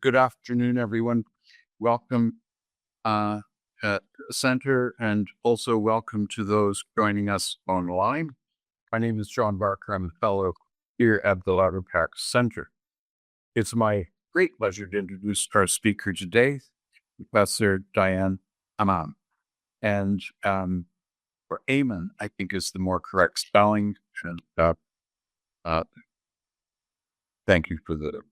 Good afternoon, everyone. Welcome at the center, and also welcome to those joining us online. My name is John Barker. I'm a fellow here at the Louderpack Center. It's my great pleasure to introduce our speaker today, Professor Diane Amam. And or Aman, I think is the more correct spelling. And thank you for the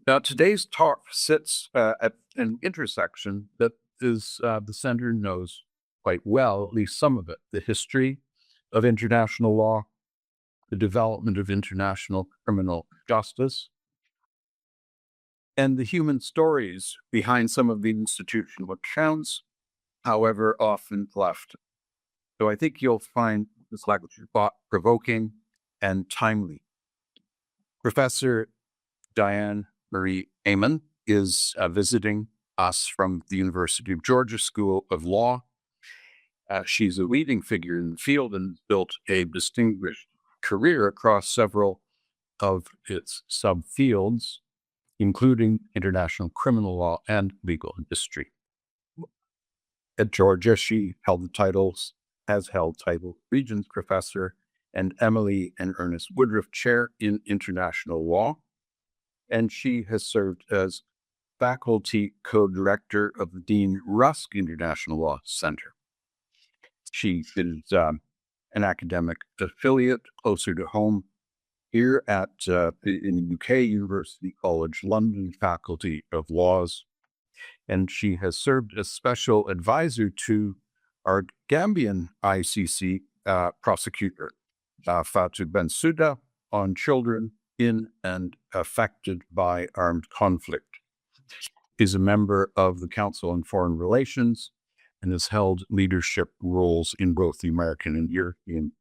now, today's talk sits at an intersection that is the center knows quite well, at least some of it: the history of international law, the development of international criminal justice, and the human stories behind some of the institutional accounts, however often left. So I think you'll find this lecture thought-provoking and timely. Professor Diane Marie Aman is visiting us from the University of Georgia School of Law. She's a leading figure in the field and built a distinguished career across several of its subfields, including international criminal law and legal history. At Georgia, she has held titles Regents Professor and Emily and Ernest Woodruff Chair in International Law. And she has served as faculty co-director of the Dean Rusk International Law Center. She is an academic affiliate closer to home here at in the UK, University College London Faculty of Laws. And she has served as special advisor to our Gambian ICC prosecutor, Fatou Bensouda, on children in and affected by armed conflict. Is a member of the Council on Foreign Relations and has held leadership roles in both the American and European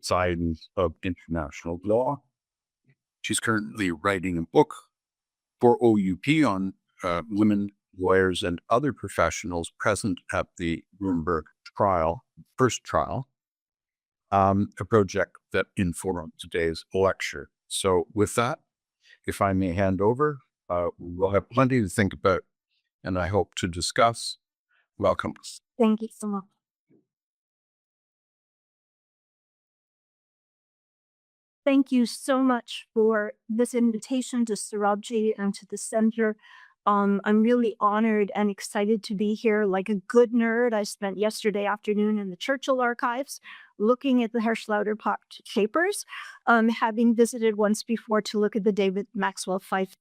sides of international law. She's currently writing a book for OUP on women lawyers and other professionals present at the Nuremberg first trial, a project that informed today's lecture. So with that, if I may hand over, we'll have plenty to think about and I hope to discuss. Welcome. Thank you so much. Thank you so much for this invitation to Surabji and to the center. I'm really honored and excited to be here. Like a good nerd, I spent yesterday afternoon in the Churchill archives looking at the Hersch-Lauderpacht papers, having visited once before to look at the David Maxwell Fyfe.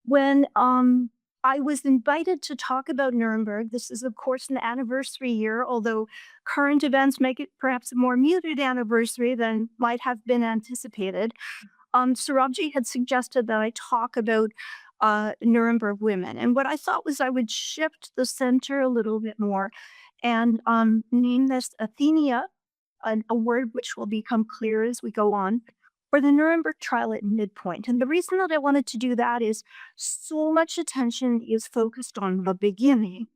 When I was invited to talk about Nuremberg, this is of course an anniversary year, although current events make it perhaps a more muted anniversary than might have been anticipated. Surabji had suggested that I talk about Nuremberg women. And what I thought was I would shift the center a little bit more and name this Athenia, a word which will become clear as we go on, or the Nuremberg trial at Midpoint. And the reason that I wanted to do that is so much attention is focused on the beginning,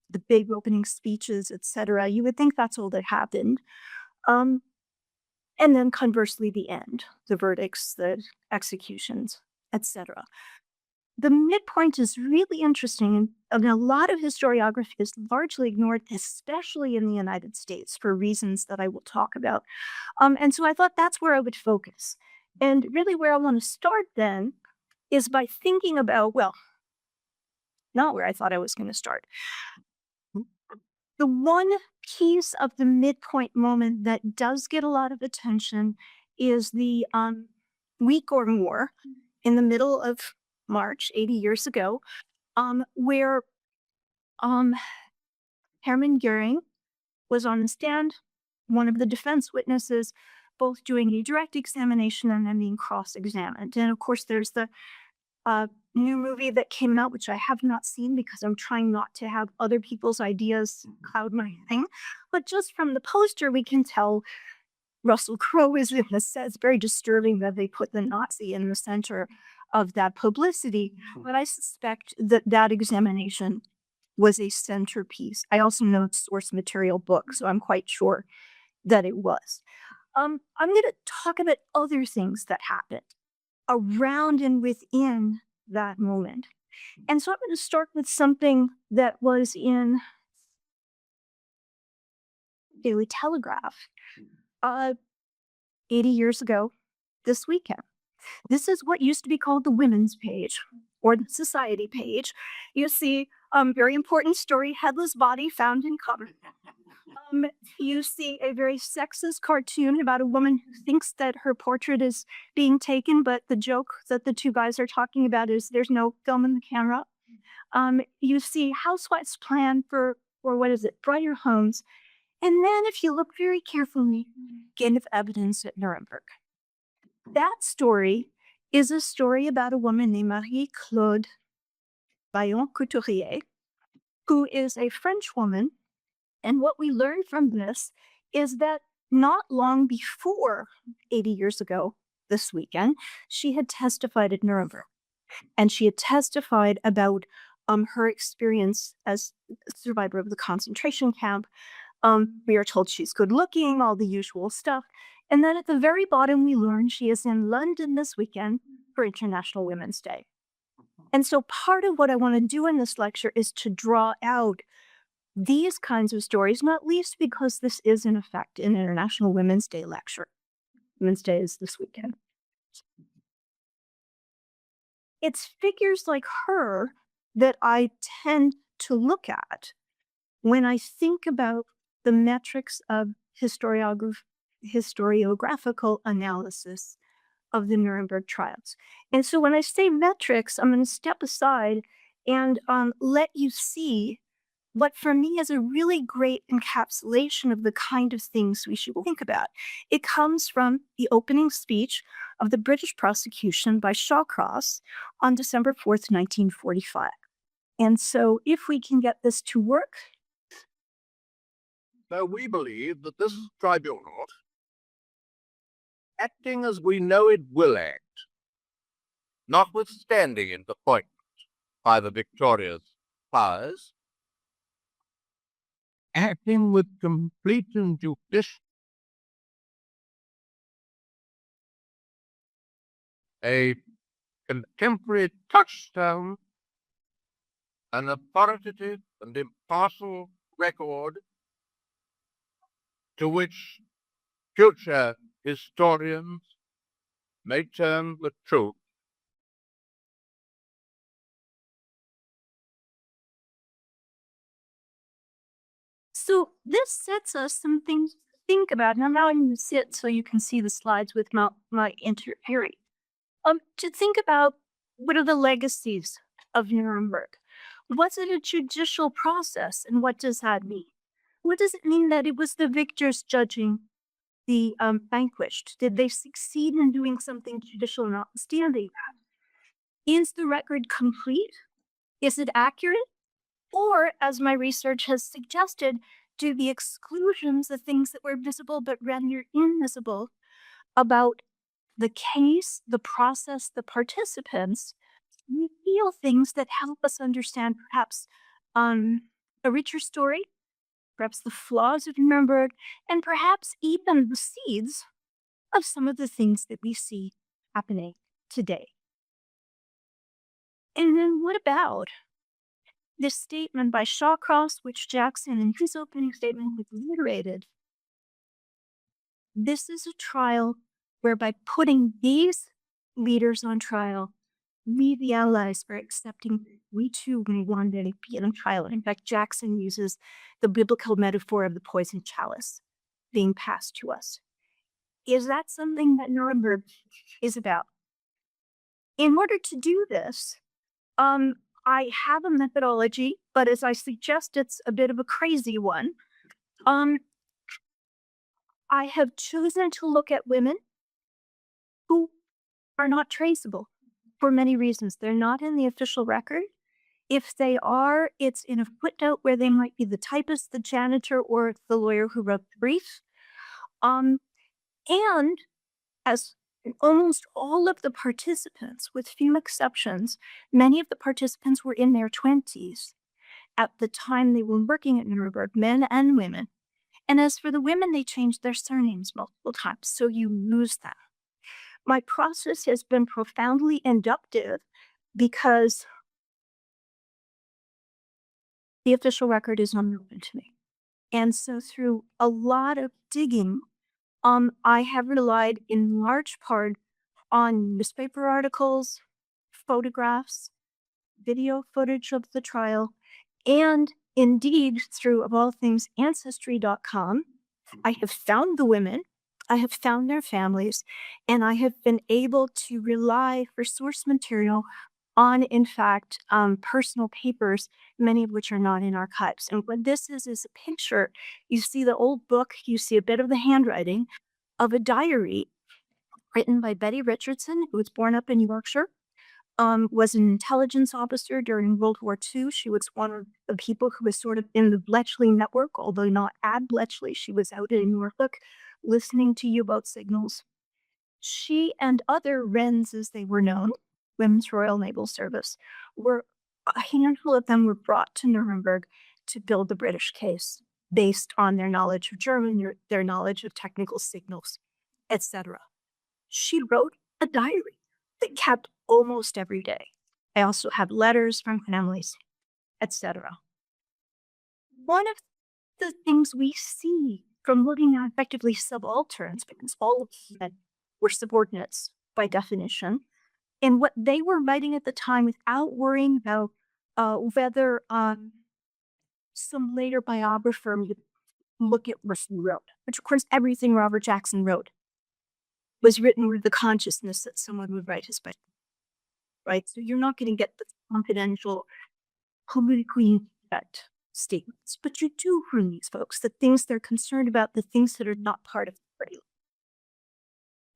the big opening speeches, etc. You would think that's all that happened. And then conversely, the end, the verdicts, the executions, etc. The midpoint is really interesting, and a lot of historiography is largely ignored, especially in the United States, for reasons that I will talk about. And so I thought that's where I would focus. And really where I want to start then is by thinking about, well, not where I thought I was going to start. The one piece of the midpoint moment that does get a lot of attention is the week or more in the middle of March, 80 years ago, where Hermann Goering was on the stand, one of the defense witnesses, both doing a direct examination and then being cross-examined. And of course, there's the new movie that came out, which I have not seen because I'm trying not to have other people's ideas cloud my thing. But just from the poster, we can tell Russell Crowe is in this. It's very disturbing that they put the Nazi in the center of that publicity. But I suspect that that examination was a centerpiece. I also know it's source material book, so I'm quite sure that it was. I'm going to talk about other things that happened around and within that moment. And so I'm going to start with something that was in Daily Telegraph 80 years ago this weekend. This is what used to be called the women's page or the society page. You see, very important story, headless body found in cupboard. You see a very sexist cartoon about a woman who thinks that her portrait is being taken, but the joke that the two guys are talking about is there's no film in the camera. You see housewives plan for what is it, brighter homes. And then if you look very carefully, gain of evidence at Nuremberg. That story is a story about a woman named Marie-Claude Vaillant-Couturier, who is a French woman. And what we learn from this is that not long before 80 years ago, this weekend, she had testified at Nuremberg. And she had testified about her experience as a survivor of the concentration camp. We are told she's good looking, all the usual stuff. And then at the very bottom, we learn she is in London this weekend for International Women's Day. And so part of what I want to do in this lecture is to draw out these kinds of stories, not least because this is, in effect, an International Women's Day lecture. Women's Day is this weekend. It's figures like her that I tend to look at when I think about the metrics of historiographical analysis of the Nuremberg trials. And so when I say metrics, I'm going to step aside and let you see what for me is a really great encapsulation of the kind of things we should think about. It comes from the opening speech of the British prosecution by Shawcross on December 4th, 1945. And so if we can get this to work. So we believe that this tribunal, acting as we know it will act, notwithstanding its appointment by the victorious powers, acting with complete and judicial, a contemporary touchstone, an authoritative and impartial record to which future historians may turn the truth. So this sets us some things to think about. Now I'm going to sit so you can see the slides with my interfering. To think about what are the legacies of Nuremberg? Was it a judicial process, and what does that mean? What does it mean that it was the victors judging the vanquished? Did they succeed in doing something judicial notwithstanding that? Is the record complete? Is it accurate? Or, as my research has suggested, do the exclusions, the things that were visible but rendered invisible about the case, the process, the participants, reveal things that help us understand perhaps a richer story, perhaps the flaws of Nuremberg, and perhaps even the seeds of some of the things that we see happening today. And then what about this statement by Shawcross, which Jackson in his opening statement had reiterated? This is a trial whereby putting these leaders on trial, we, the allies, are accepting we too may one day be on trial. In fact, Jackson uses the biblical metaphor of the poison chalice being passed to us. Is that something that Nuremberg is about? In order to do this, I have a methodology, but as I suggest, it's a bit of a crazy one. I have chosen to look at women who are not traceable for many reasons. They're not in the official record. If they are, it's in a footnote where they might be the typist, the janitor, or the lawyer who wrote the brief. And as almost all of the participants, with few exceptions, many of the participants were in their 20s at the time they were working at Nuremberg, men and women. And as for the women, they changed their surnames multiple times, so you lose them. My process has been profoundly inductive because the official record is unknown to me. And so through a lot of digging, I have relied in large part on newspaper articles, photographs, video footage of the trial, and indeed through, of all things, Ancestry.com. I have found the women, I have found their families, and I have been able to rely for source material on, in fact, personal papers, many of which are not in archives. And what this is a picture. You see the old book, you see a bit of the handwriting of a diary written by Betty Richardson, who was born up in Yorkshire, was an intelligence officer during World War II. She was one of the people who was sort of in the Bletchley network, although not at Bletchley. She was out in Norfolk listening to U-boat signals. She and other Wrens, as they were known, Women's Royal Naval Service, a handful of them were brought to Nuremberg to build the British case based on their knowledge of German, their knowledge of technical signals, etc. She wrote a diary that kept almost every day. I also have letters from families, etc. One of the things we see from looking at effectively subalterns, because all of them were subordinates by definition, and what they were writing at the time without worrying about whether some later biographer would look at what he wrote, which of course everything Robert Jackson wrote was written with the consciousness that someone would write his biography, right? So you're not going to get the confidential, politically incorrect statements, but you do from these folks the things they're concerned about, the things that are not part of the party.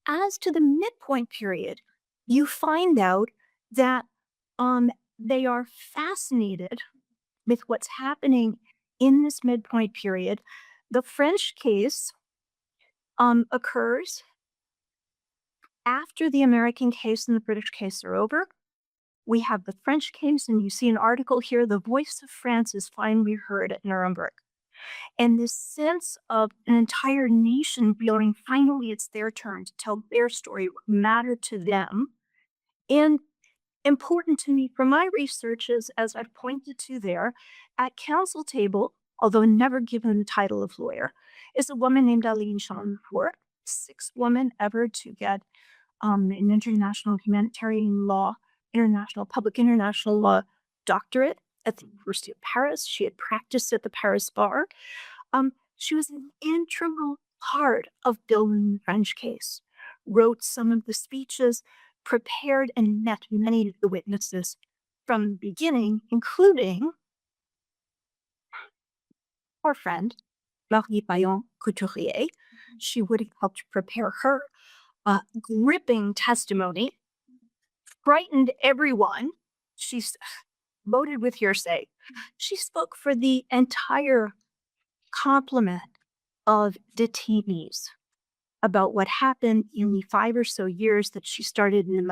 As to the midpoint period, you find out that they are fascinated with what's happening in this midpoint period. The French case occurs after the American case and the British case are over. We have the French case, and you see an article here, "The voice of France is finally heard at Nuremberg." And this sense of an entire nation feeling finally it's their turn to tell their story, what mattered to them. And important to me for my research is, as I've pointed to there, at council table, although never given the title of lawyer, is a woman named Aline Chanfort, sixth woman ever to get an international humanitarian law, public international law doctorate at the University of Paris. She had practiced at the Paris bar. She was an integral part of building the French case, wrote some of the speeches, prepared and met many of the witnesses from the beginning, including our friend, Marie Bayon Couturier. She would have helped prepare her gripping testimony, frightened everyone. She's loaded with hearsay. She spoke for the entire complement of detainees about what happened in the 5 or so years that she started in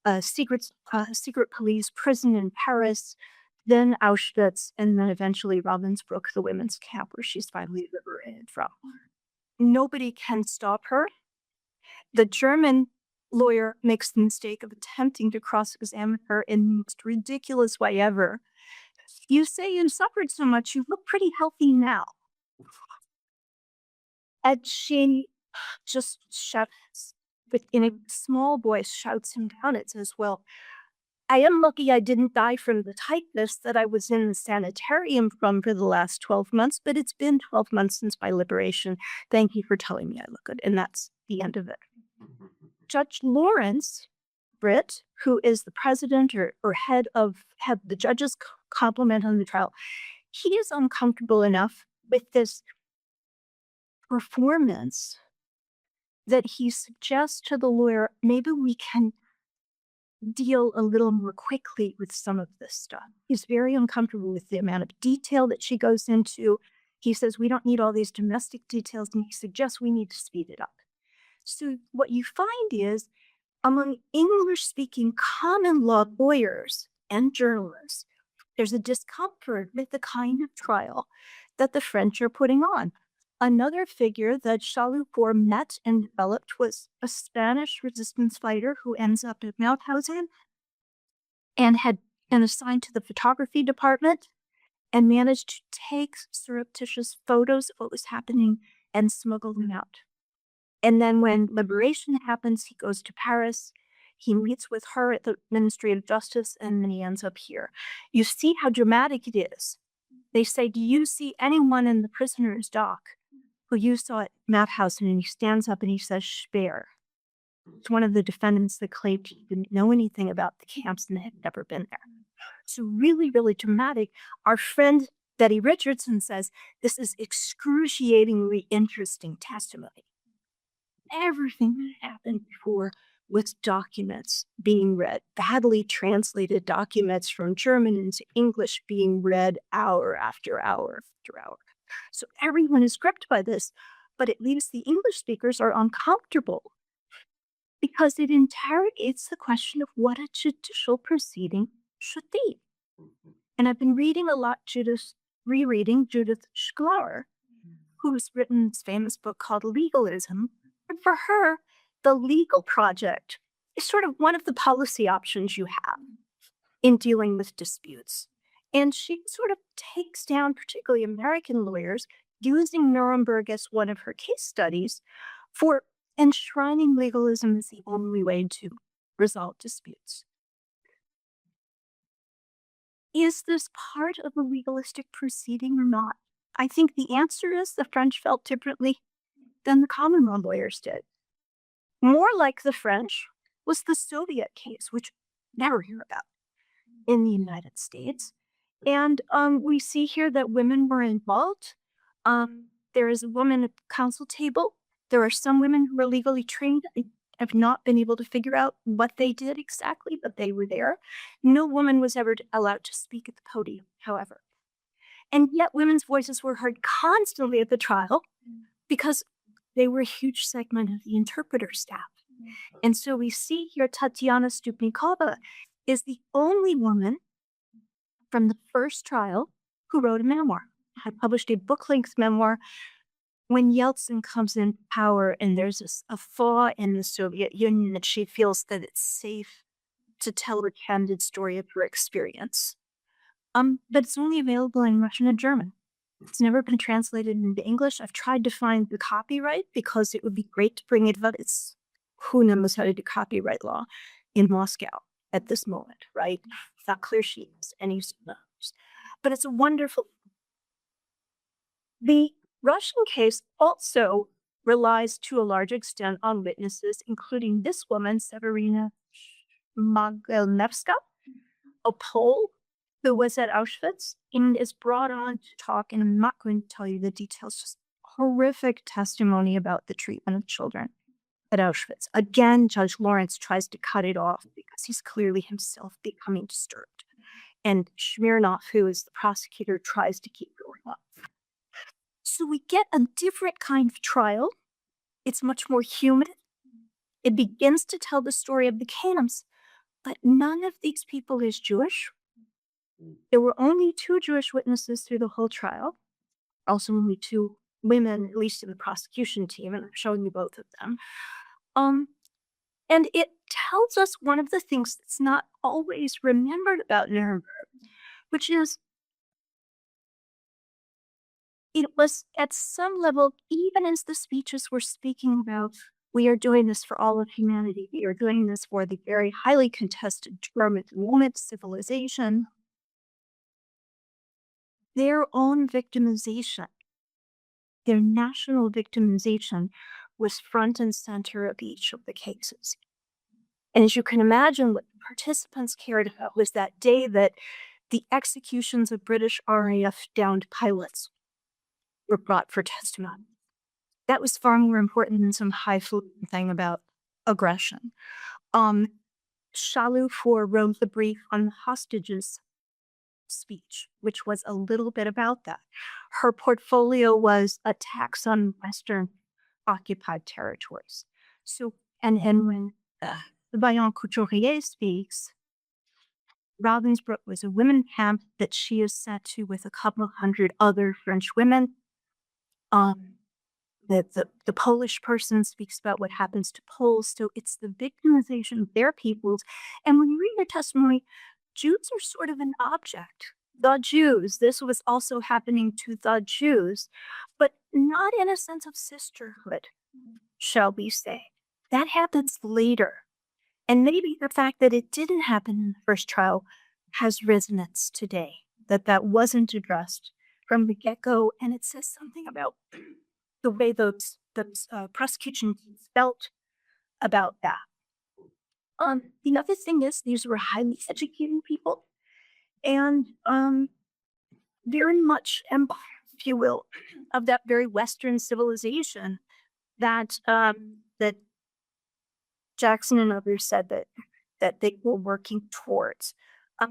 a secret police prison in Paris, then Auschwitz, and then eventually Ravensbrück, the women's camp, where she's finally liberated from. Nobody can stop her. The German lawyer makes the mistake of attempting to cross-examine her in the most ridiculous way ever. "You say you suffered so much, you look pretty healthy now." And she just shouts, but in a small voice, shouts him down. It says, "Well, I am lucky I didn't die from the typhus that I was in the sanitarium from for the last 12 months, but it's been 12 months since my liberation. Thank you for telling me I look good." And that's the end of it. Judge Lawrence Britt, who is the president or head the judges' complement on the trial, he is uncomfortable enough with this performance that he suggests to the lawyer, maybe we can deal a little more quickly with some of this stuff. He's very uncomfortable with the amount of detail that she goes into. He says, we don't need all these domestic details, and he suggests we need to speed it up. So what you find is, among English-speaking common law lawyers and journalists, there's a discomfort with the kind of trial that the French are putting on. Another figure that Chalupour met and developed was a Spanish resistance fighter who ends up at Mauthausen and had been assigned to the photography department and managed to take surreptitious photos of what was happening and smuggle them out. And then when liberation happens, he goes to Paris. He meets with her at the Ministry of Justice, and then he ends up here. You see how dramatic it is. They say, do you see anyone in the prisoner's dock who you saw at Mauthausen? And he stands up and he says, Speer. It's one of the defendants that claimed he didn't know anything about the camps and had never been there. So really, really dramatic. Our friend Betty Richardson says, this is excruciatingly interesting testimony. Everything that happened before with documents being read, badly translated documents from German into English being read hour after hour after hour. So everyone is gripped by this, but it leaves the English speakers are uncomfortable because it interrogates the question of what a judicial proceeding should be. And I've been reading a lot, rereading Judith Schlauer, who's written this famous book called Legalism. And for her, the legal project is sort of one of the policy options you have in dealing with disputes. And she sort of takes down particularly American lawyers using Nuremberg as one of her case studies for enshrining legalism as the only way to resolve disputes. Is this part of a legalistic proceeding or not? I think the answer is the French felt differently than the common law lawyers did. More like the French was the Soviet case, which we never hear about in the United States. And we see here that women were involved. There is a woman at the council table. There are some women who are legally trained. I have not been able to figure out what they did exactly, but they were there. No woman was ever allowed to speak at the podium, however. And yet women's voices were heard constantly at the trial because they were a huge segment of the interpreter staff. And so we see here Tatiana Stupnikova is the only woman from the first trial who wrote a memoir, had published a book-length memoir when Yeltsin comes in power and there's a flaw in the Soviet Union that she feels that it's safe to tell her candid story of her experience. But it's only available in Russian and German. It's never been translated into English. I've tried to find the copyright because it would be great to bring it, but it's who knows how to do copyright law in Moscow at this moment, right? It's not clear she has any knows. But it's a wonderful. The Russian case also relies to a large extent on witnesses, including this woman, Severina Mogielnevska, a Pole who was at Auschwitz and is brought on to talk, and I'm not going to tell you the details, just horrific testimony about the treatment of children at Auschwitz. Again, Judge Lawrence tries to cut it off because he's clearly himself becoming disturbed. And Smirnov, who is the prosecutor, tries to keep going on. So we get a different kind of trial. It's much more human. It begins to tell the story of the camps, but none of these people is Jewish. There were only 2 Jewish witnesses through the whole trial. Also only 2 women, at least in the prosecution team, and I'm showing you both of them. And it tells us one of the things that's not always remembered about Nuremberg, which is it was at some level, even as the speeches were speaking about, we are doing this for all of humanity. We are doing this for the very highly contested German moment civilization. Their own victimization, their national victimization was front and center of each of the cases. And as you can imagine, what the participants cared about was that day that the executions of British RAF downed pilots were brought for testimony. That was far more important than some highfalutin thing about aggression. Chalupour wrote the brief on the hostages speech, which was a little bit about that. Her portfolio was attacks on Western occupied territories. So, and when the Bayon Couturier speaks, Ravensbrück was a women camp that she is sent to with a couple of hundred other French women. the Polish person speaks about what happens to Poles. So it's the victimization of their peoples. And when you read their testimony, Jews are sort of an object. The Jews, this was also happening to the Jews, but not in a sense of sisterhood, shall we say. That happens later. And maybe the fact that it didn't happen in the first trial has resonance today, that wasn't addressed from the get-go. And it says something about the way those prosecution teams felt about that. The other thing is these were highly educated people and very much empire, if you will, of that very Western civilization that that Jackson and others said that they were working towards.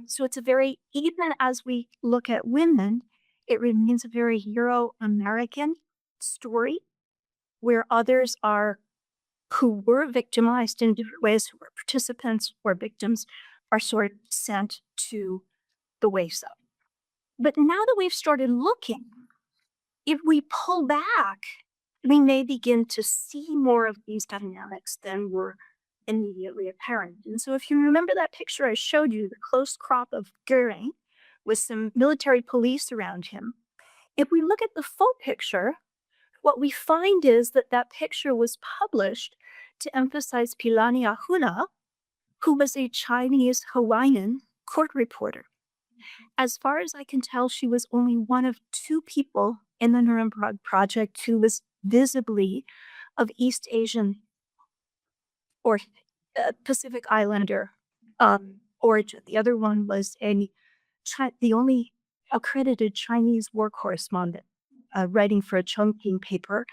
So it's a very, even as we look at women, it remains a very Euro-American story where others are who were victimized in different ways, who were participants or victims, are sort of sent to the wayside. But now that we've started looking, if we pull back, we may begin to see more of these dynamics than were immediately apparent. And so if you remember that picture I showed you, the close crop of Goering with some military police around him, if we look at the full picture, what we find is that that picture was published to emphasize Pilani Ahuna, who was a Chinese Hawaiian court reporter. As far as I can tell, she was only one of two people in the Nuremberg project who was visibly of East Asian or Pacific Islander origin. The other one was the only accredited Chinese war correspondent writing for a Chongqing paper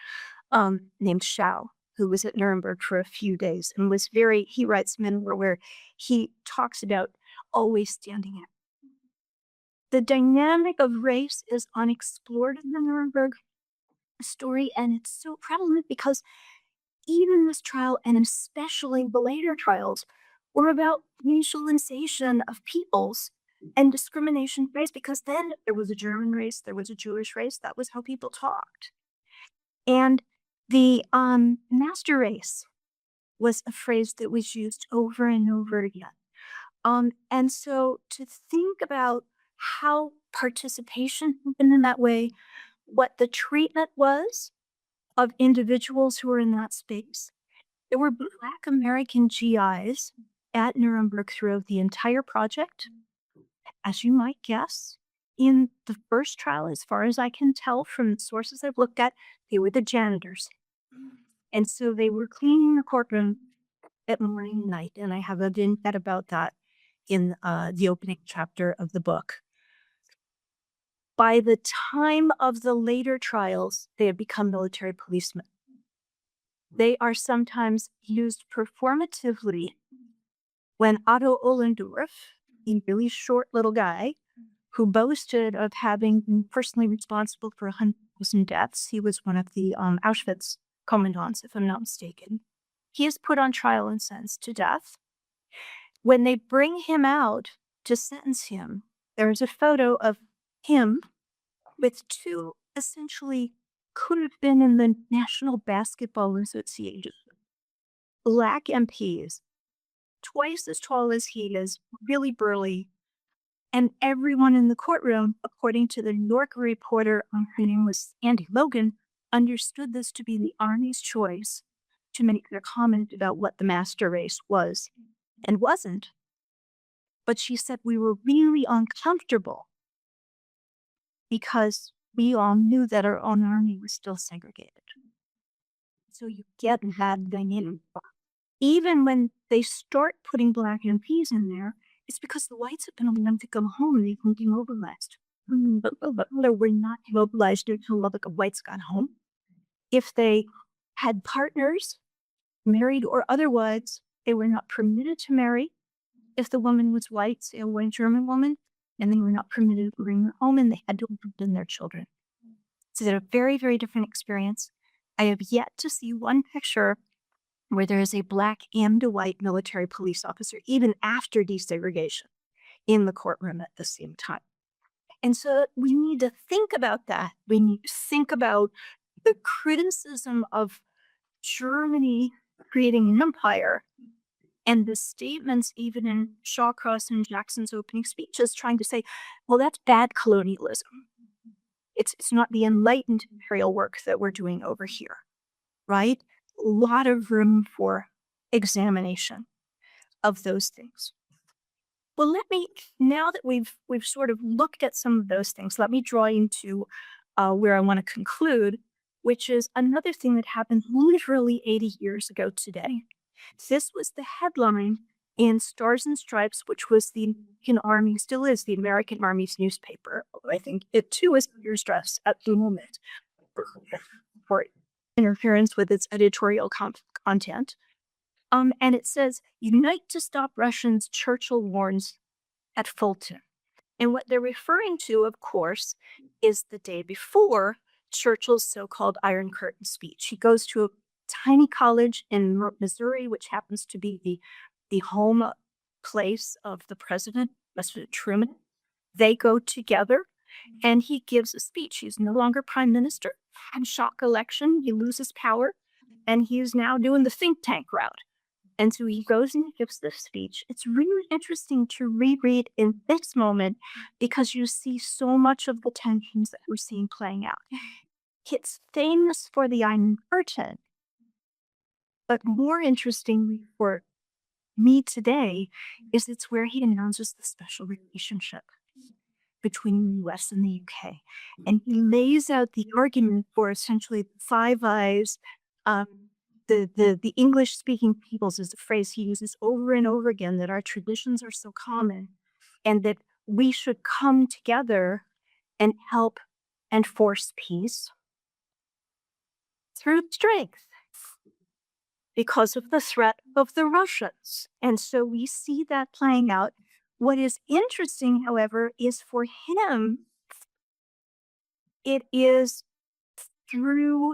named Xiao, who was at Nuremberg for a few days and was he writes memoir where he talks about always standing out. The dynamic of race is unexplored in the Nuremberg story, and it's so prevalent because even this trial, and especially the later trials, were about racialization of peoples and discrimination of race, because then there was a German race, there was a Jewish race, that was how people talked. And the master race was a phrase that was used over and over again. And so to think about how participation happened in that way, what the treatment was of individuals who were in that space. There were Black American GIs at Nuremberg throughout the entire project. As you might guess, in the first trial, as far as I can tell from sources I've looked at, they were the janitors. And so they were cleaning the courtroom at morning and night. And I have a vignette about that in the opening chapter of the book. By the time of the later trials, they had become military policemen. They are sometimes used performatively when Otto Ohlendorf, a really short little guy who boasted of having been personally responsible for 100,000 deaths, he was one of the Auschwitz commandants, if I'm not mistaken. He is put on trial and sentenced to death. When they bring him out to sentence him, there is a photo of him with two essentially could have been in the National Basketball Association Black MPs, twice as tall as he is, really burly. And everyone in the courtroom, according to the New Yorker reporter, her name was Andy Logan, understood this to be the Army's choice to make their comment about what the master race was and wasn't. But she said we were really uncomfortable because we all knew that our own army was still segregated. So you get that dynamic. Even when they start putting Black MPs in there, it's because the whites have been allowed to come home and they can be mobilized. But they were not mobilized until the whites got home. If they had partners, married or otherwise, they were not permitted to marry. If the woman was white, say a white German woman, and they were not permitted to bring her home, and they had to abandon their children. So it's a very, very different experience. I have yet to see one picture where there is a Black and a white military police officer, even after desegregation, in the courtroom at the same time. And so we need to think about that. We need to think about the criticism of Germany creating an empire and the statements even in Shawcross and Jackson's opening speeches trying to say, well, that's bad colonialism. It's not the enlightened imperial work that we're doing over here, right? A lot of room for examination of those things. Well, let me, now that we've sort of looked at some of those things, let me draw into where I want to conclude, which is another thing that happened literally 80 years ago today. This was the headline in Stars and Stripes, which was the American Army, still is the American Army's newspaper. I think it too is under stress at the moment for interference with its editorial content. And it says, "Unite to stop Russians, Churchill warns at Fulton." And what they're referring to, of course, is the day before Churchill's so-called Iron Curtain speech. He goes to a tiny college in Missouri, which happens to be the home place of the President Truman. They go together and he gives a speech. He's no longer prime minister. And shock election, he loses power, and he's now doing the think tank route. And so he goes and gives this speech. It's really interesting to reread in this moment because you see so much of the tensions that we're seeing playing out. It's famous for the Iron Curtain, but more interestingly for me today is it's where he announces the special relationship between the US and the UK. And he lays out the argument for essentially the Five Eyes. The English-speaking peoples is a phrase he uses over and over again, that our traditions are so common and that we should come together and help enforce peace through strength because of the threat of the Russians. And so we see that playing out. What is interesting, however, is for him, it is through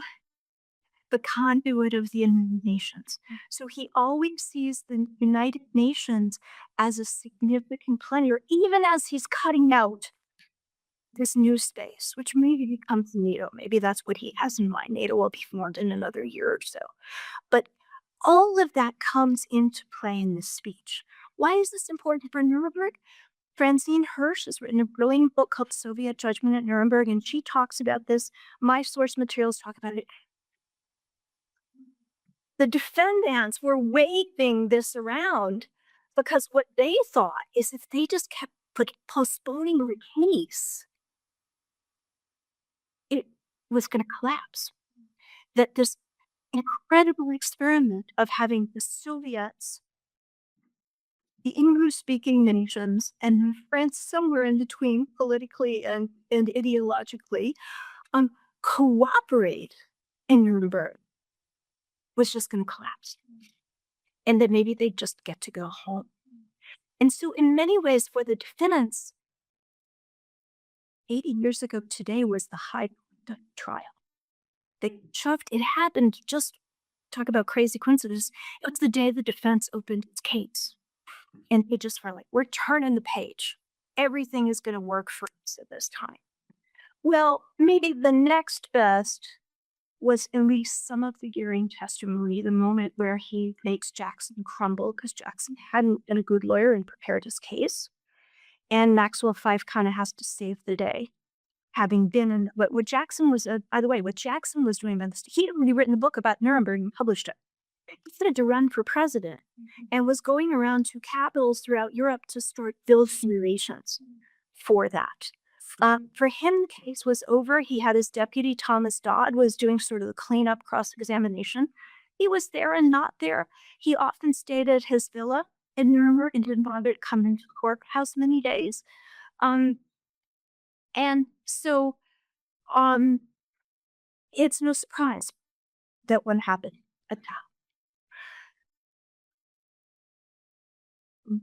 the conduit of the United Nations. So he always sees the United Nations as a significant player, even as he's cutting out this new space, which maybe becomes NATO. Maybe that's what he has in mind. NATO will be formed in another year or so. But all of that comes into play in this speech. Why is this important for Nuremberg? Francine Hirsch has written a brilliant book called Soviet Judgment at Nuremberg, and she talks about this. My source materials talk about it. The defendants were waving this around because what they thought is if they just kept postponing the case, it was going to collapse. That this incredible experiment of having the Soviets, the English-speaking nations, and France somewhere in between politically and ideologically, cooperate in Nuremberg was just going to collapse. And that maybe they'd just get to go home. And so in many ways for the defendants, 80 years ago today was the high trial. They shoved, it happened, just talk about crazy coincidence, it was the day the defense opened its case. And they just were like, we're turning the page. Everything is going to work for us at this time. Well, maybe the next best was at least some of the Gearing testimony, the moment where he makes Jackson crumble because Jackson hadn't been a good lawyer and prepared his case. And Maxwell Fyfe kind of has to save the day, having been in what Jackson was, by the way, what Jackson was doing about this, he had already written a book about Nuremberg and published it. He started to run for president and was going around to capitals throughout Europe to start build simulations for that. For him, the case was over. He had his deputy, Thomas Dodd, was doing sort of the cleanup cross-examination. He was there and not there. He often stayed at his villa in Nuremberg and didn't bother to come into the courthouse many days. And so it's no surprise that what happened at that.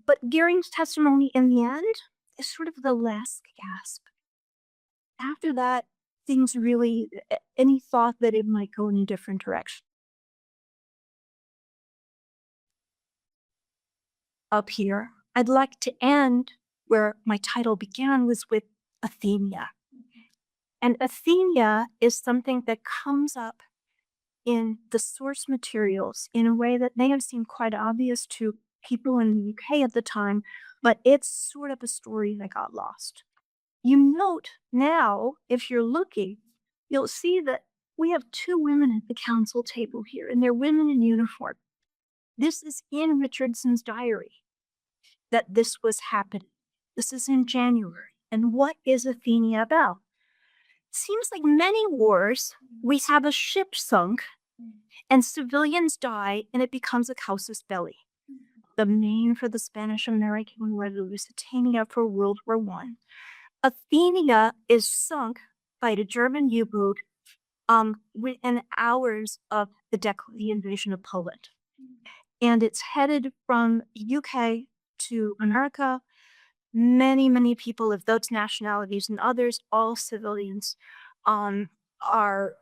But Gearing's testimony in the end is sort of the last gasp. After that, things really, any thought that it might go in a different direction. Up here, I'd like to end where my title began, was with Athenia. And Athenia is something that comes up in the source materials in a way that may have seemed quite obvious to people in the UK at the time, but it's sort of a story that got lost. You note now, if you're looking, you'll see that we have two women at the council table here, and they're women in uniform. This is in Richardson's diary that this was happening. This is in January. And what is Athenia about? Seems like many wars, we have a ship sunk and civilians die and it becomes a casus belli. The main for the Spanish-American War, the Lusitania for World War I. Athenia is sunk by the German U-boat within hours of the invasion of Poland. And it's headed from UK to America. Many, many people of those nationalities and others, all civilians, are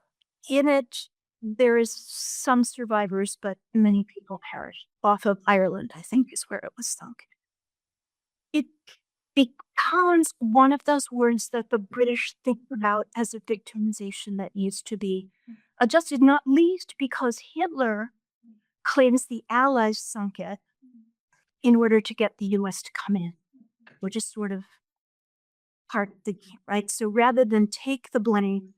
in it. There is some survivors, but many people perished. Off of Ireland, I think, is where it was sunk. It becomes one of those words that the British think about as a victimization that needs to be adjusted, not least because Hitler claims the Allies sunk it in order to get the US to come in, which is sort of part of the game, right? So rather than take the blame,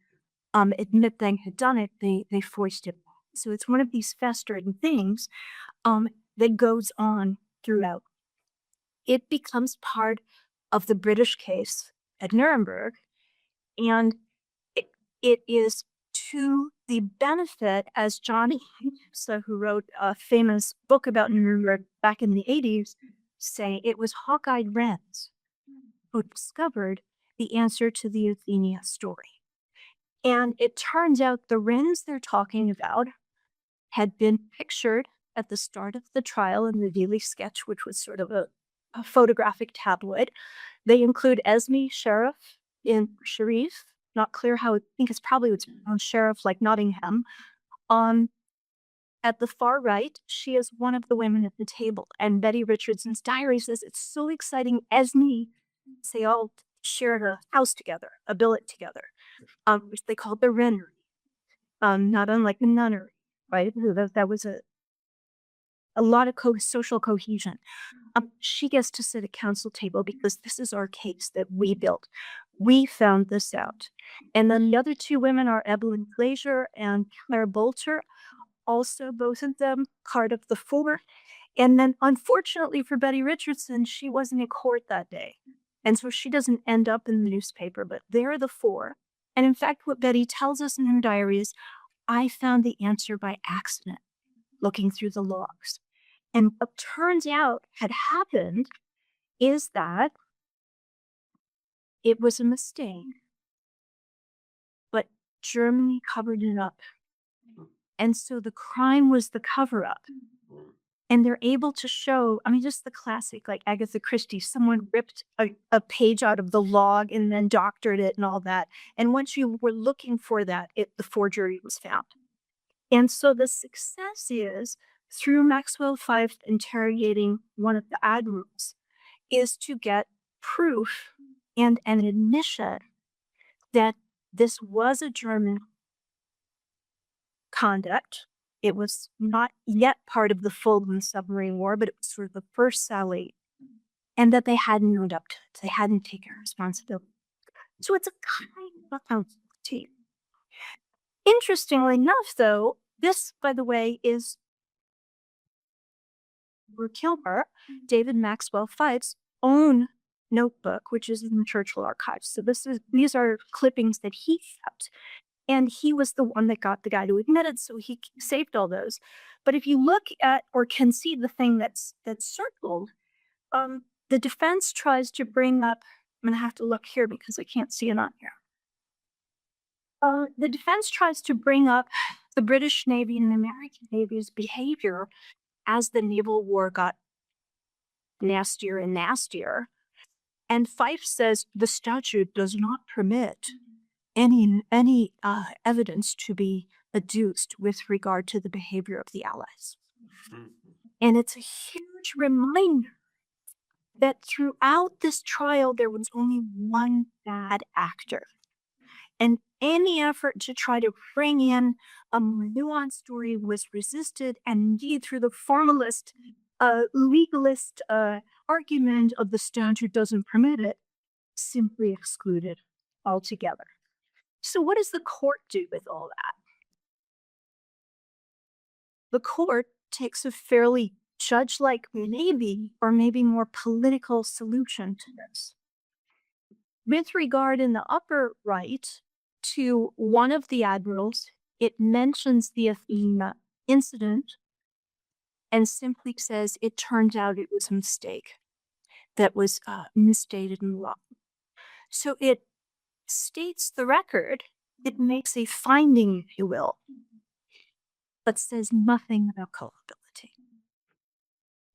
admit they had done it, they forced it. So it's one of these festering things that goes on throughout. It becomes part of the British case at Nuremberg, and it is to the benefit, as John so who wrote a famous book about Nuremberg back in the 80s, say it was hawk-eyed Wrens who discovered the answer to the Athenia story. And it turns out the Wrens they're talking about had been pictured at the start of the trial in the Daily Sketch, which was sort of a photographic tabloid. They include Esme Sheriff in Sharif, not clear how, I think it's probably what's on Sheriff like Nottingham. At the far right, she is one of the women at the table, and Betty Richardson's diary says it's so exciting. Esme, they all shared a house together, a billet together, which they called the Rennery, not unlike the nunnery, right? That was a lot of social cohesion. She gets to sit at council table because this is our case that we built. We found this out. And then the other two women are Evelyn Glazier and Claire Bolter, also both of them part of the four. And then unfortunately for Betty Richardson, she wasn't in court that day. And so she doesn't end up in the newspaper, but they're the four. And in fact, what Betty tells us in her diary is, I found the answer by accident, looking through the logs. And what turns out had happened is that it was a mistake, but Germany covered it up. And so the crime was the cover-up. And they're able to show, I mean, just the classic, like Agatha Christie, someone ripped a page out of the log and then doctored it and all that. And once you were looking for that, the forgery was found. And so the success is, through Maxwell Fyfe interrogating one of the admirals, is to get proof and an admission that this was a German conduct. It was not yet part of the full-blown submarine war, but it was sort of the first sally, and that they hadn't owned up to it. They hadn't taken responsibility. So it's a kind of accountability. Interestingly enough, though, this, by the way, is Kilmer, David Maxwell Fyfe's own notebook, which is in the Churchill archives. So these are clippings that he kept. And he was the one that got the guy to admit it, so he saved all those. But if you look at or can see the thing that's circled, the defense tries to bring up, I'm going to have to look here because I can't see it on here. The defense tries to bring up the British Navy and the American Navy's behavior as the naval war got nastier and nastier. And Fyfe says the statute does not permit any evidence to be adduced with regard to the behavior of the Allies. And it's a huge reminder that throughout this trial, there was only one bad actor. And any effort to try to bring in a more nuanced story was resisted, and indeed through the formalist, legalist argument of the statute doesn't permit it, simply excluded altogether. So what does the court do with all that? The court takes a fairly judge-like maybe, or maybe more political solution to this. With regard in the upper right to one of the admirals, it mentions the Athenia incident and simply says it turned out it was a mistake that was misstated in law. So it states the record, it makes a finding, if you will, but says nothing about culpability.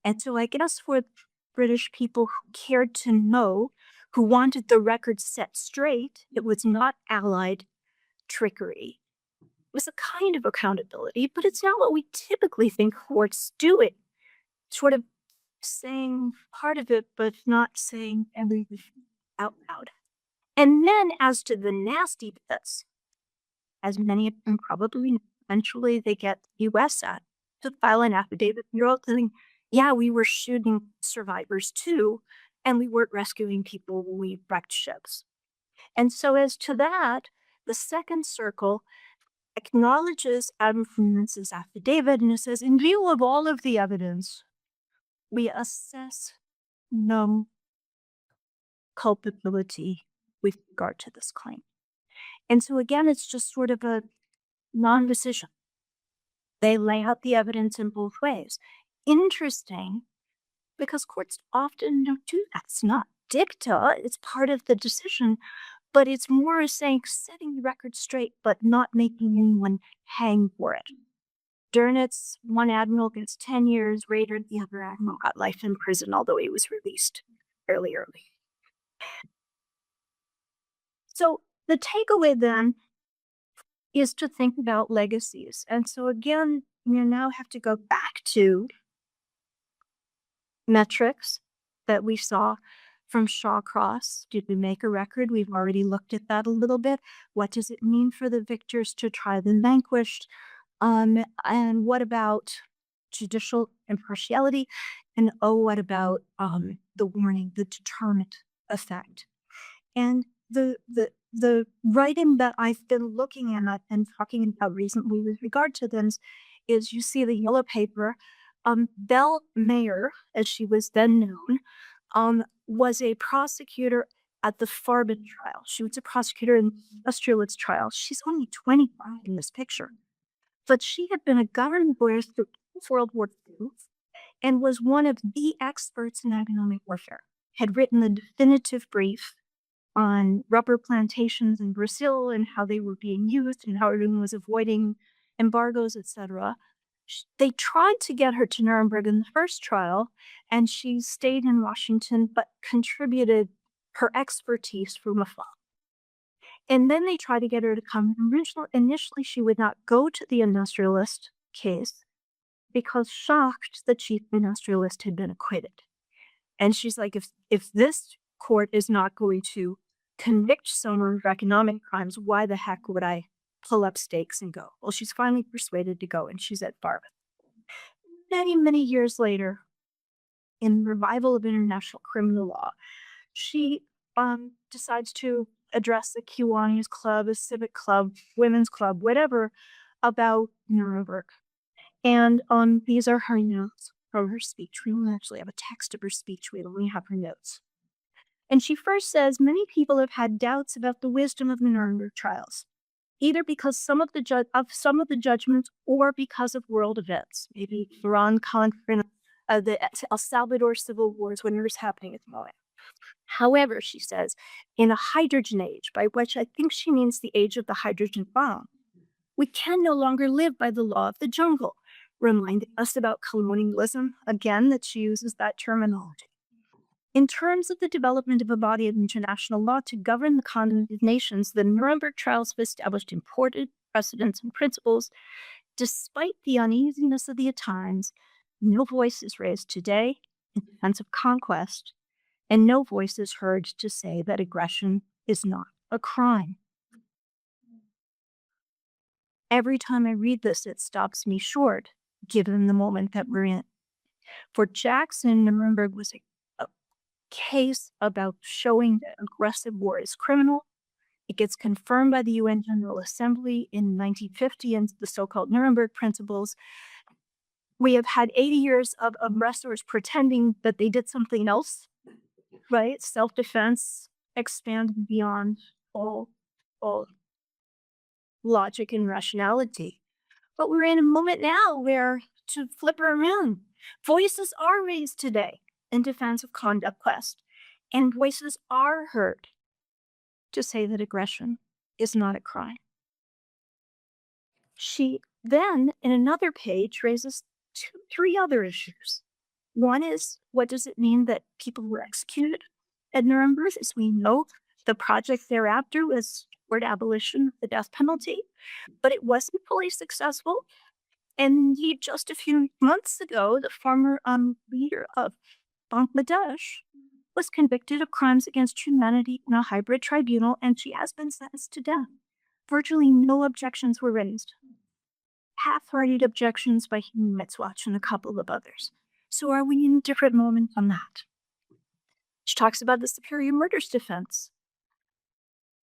And so I guess for British people who cared to know, who wanted the record set straight, it was not Allied trickery. It was a kind of accountability, but it's not what we typically think courts do it. Sort of saying part of it, but not saying everything out loud. And then as to the nasty bits, as many of them probably know, eventually they get the US at to file an affidavit. You're all saying, yeah, we were shooting survivors too, and we weren't rescuing people when we wrecked ships. And so as to that, the second circle acknowledges Adam Freeman's affidavit, and it says, in view of all of the evidence, we assess no culpability with regard to this claim. And so again, it's just sort of a non-decision. They lay out the evidence in both ways. Interesting, because courts often don't do that. It's not dicta, it's part of the decision, but it's more saying setting the record straight, but not making anyone hang for it. Dönitz, one admiral gets 10 years, Rader, the other admiral, got life in prison, although he was released fairly early. So the takeaway then is to think about legacies. And so again, you now have to go back to metrics that we saw from Shawcross. Did we make a record? We've already looked at that a little bit. What does it mean for the victors to try the vanquished? And what about judicial impartiality? And what about the warning, the deterrent effect? And the writing that I've been looking at and talking about recently with regard to this is, you see the yellow paper. Belle Mayer, as she was then known, was a prosecutor at the Farben trial. She was a prosecutor in Austerlitz trial. She's only 25 in this picture. But she had been a government lawyer through World War II and was one of the experts in economic warfare, had written the definitive brief on rubber plantations in Brazil and how they were being used and how everyone was avoiding embargoes, etc. They tried to get her to Nuremberg in the first trial, and she stayed in Washington but contributed her expertise from afar. And then they tried to get her to come. Initially, she would not go to the industrialist case because shocked the chief industrialist had been acquitted. And she's like, if this court is not going to convict someone of economic crimes, why the heck would I pull up stakes and go? Well, she's finally persuaded to go, and she's at Farben. Many, many years later, in revival of international criminal law, she decides to address a Kiwanis club, a civic club, women's club, whatever, about Nuremberg. And these are her notes from her speech. We don't actually have a text of her speech. We only have her notes. And she first says, many people have had doubts about the wisdom of the Nuremberg trials, either because some of the judgments or because of world events, maybe Iran conflict, the El Salvador civil wars, when it was happening at the moment. However, she says, in a hydrogen age, by which I think she means the age of the hydrogen bomb, we can no longer live by the law of the jungle, reminding us about colonialism, again, that she uses that terminology. In terms of the development of a body of international law to govern the conduct of nations, the Nuremberg trials have established important precedents and principles. Despite the uneasiness of the times, no voice is raised today in defense of conquest, and no voice is heard to say that aggression is not a crime. Every time I read this, it stops me short, given the moment that we're in. For Jackson, Nuremberg was a case about showing that aggressive war is criminal. It gets confirmed by the UN General Assembly in 1950 in the so-called Nuremberg Principles. We have had 80 years of aggressors pretending that they did something else, right? Self-defense expanded beyond all logic and rationality. But we're in a moment now where, to flip around, voices are raised today in defense of conduct quest, and voices are heard to say that aggression is not a crime. She then, in another page, raises three other issues. One is, what does it mean that people were executed at Nuremberg? As we know, the project thereafter was toward abolition of the death penalty, but it wasn't fully successful. And indeed, just a few months ago, the former leader of Bangladesh was convicted of crimes against humanity in a hybrid tribunal, and she has been sentenced to death. Virtually no objections were raised. Half-hearted objections by Human Rights Watch and a couple of others. So are we in a different moment on that? She talks about the superior murders defense.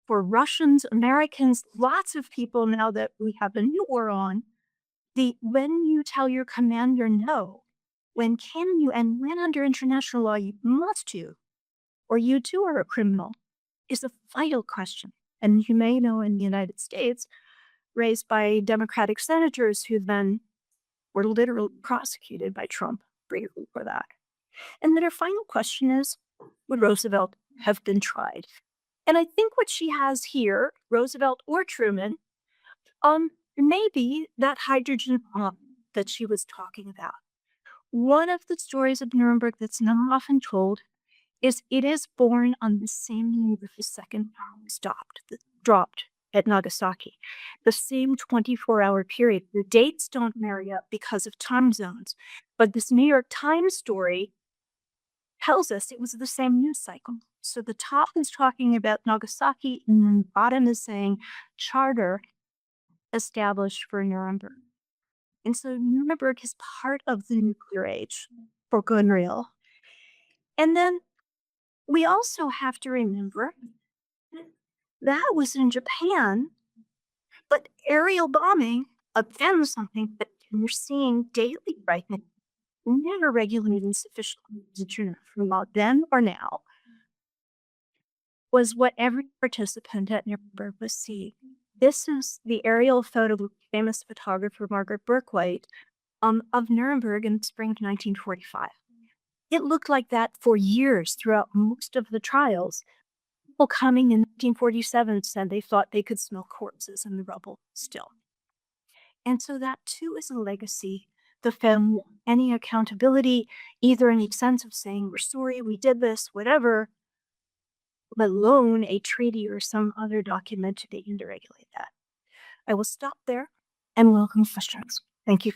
For Russians, Americans, lots of people now that we have a new war on, when you tell your commander no, when can you, and when under international law you must you, or you too are a criminal, is a vital question. And you may know in the United States, raised by Democratic senators who then were literally prosecuted by Trump briefly for that. And then her final question is, would Roosevelt have been tried? And I think what she has here, Roosevelt or Truman, maybe that hydrogen bomb that she was talking about. One of the stories of Nuremberg that's not often told is it is born on the same night that the second bomb was dropped at Nagasaki, the same 24-hour period. The dates don't marry up because of time zones, but this New York Times story tells us it was the same news cycle. So the top is talking about Nagasaki, and then the bottom is saying charter established for Nuremberg. And so Nuremberg is part of the nuclear age, for good and real. And then we also have to remember that was in Japan, but aerial bombing, again, something that we're seeing daily right now, never regulated sufficiently from law then or now, was what every participant at Nuremberg was seeing. This is the aerial photo of famous photographer Margaret Berkwhite of Nuremberg in the spring of 1945. It looked like that for years throughout most of the trials. People coming in 1947 said they thought they could smell corpses in the rubble still. And so that too is a legacy. The film, any accountability, either any sense of saying, we're sorry, we did this, whatever, let alone a treaty or some other document to begin to regulate that. I will stop there and welcome questions. Thank you.